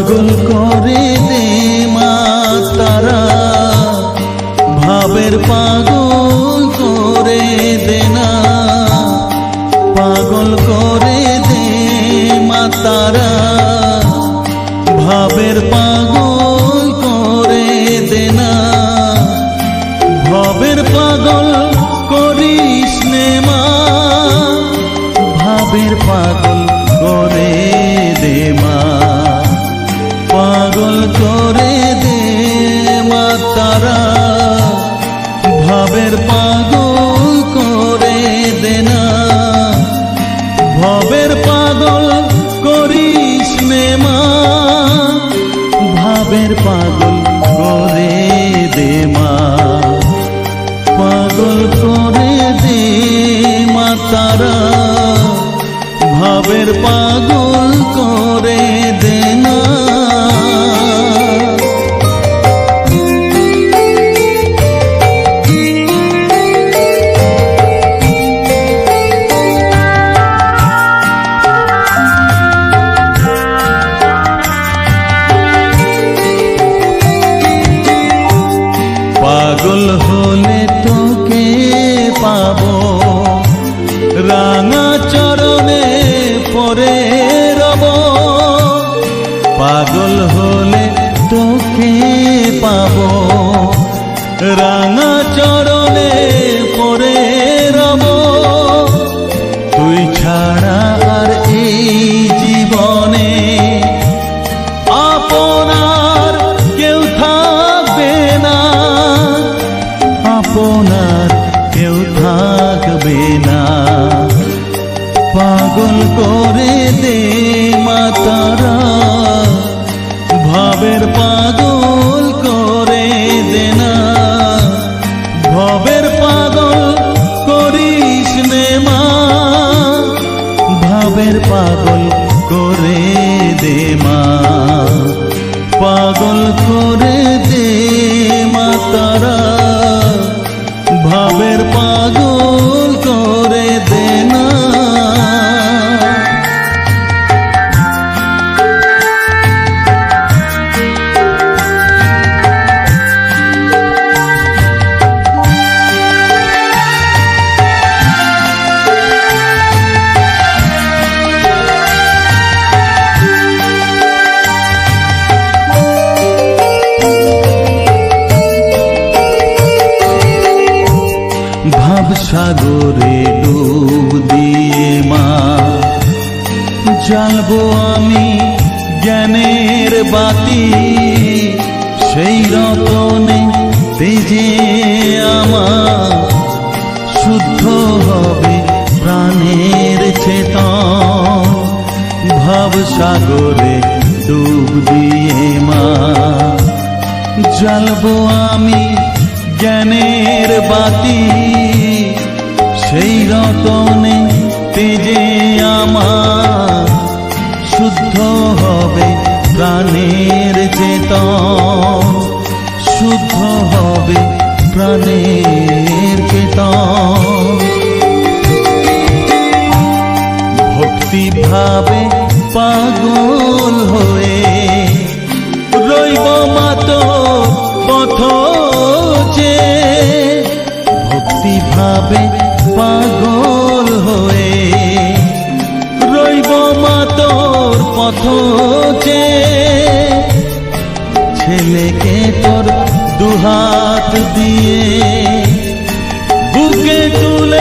পাগল করে দে মা তারা, ভাবের পাগল করে দে না, পাগল করে দে মা তারা, ভাবের পাগল করে দে না, ভবের পাগল করিস নে মা, ভাবের পাগল করে দে মা, পাগল করে দে মা তারা, ভাবের পাগল করে দে না, ভবের পাগল করিস নে মা, ভাবের পাগল করে দে মা, পাগল করে দে মা তারা, ভাবের পাগল করে দে না। পাগল হলে তোকে পাবো, রাঙা চরণে পরে রব, পাগল হলে তোকে পাবো, রাঙা চরণে পরে রব, তুই ছাড়া আর এই জীবনে আপনার কেউ থাকবে না, আপনার কেউ থাকবে না, পাগল করে দে মা তারা, ভাবের পাগল করে দে না, ভবের পাগল করিস নে মা, ভাবের পাগল করে দে মা, পাগল করে দে মা তারা, ভাবের পাগল করে দে না। ভাব সাগরে ডুব দিয়ে মা, জ্বালবো আমি জ্ঞানের বাতি, সেই রতনে তেজে আমার শুদ্ধ হবে প্রাণের চেতন, ভাব সাগরে ডুব দিয়ে মা, জ্বালবো আমি জ্ঞানের বাতি, সেই রতনে তেজে আমার শুদ্ধ হবে প্রাণের চেতন, শুদ্ধ হবে প্রাণের চেতন, ভক্তি ভাবে পাগল হয়ে রইব মাতো পথ যে, ভক্তি ভাবে পাগল হয়ে রইব মা তোর পথ যে, ছেলেকে তোর দুহাত দিয়ে বুকে তুলে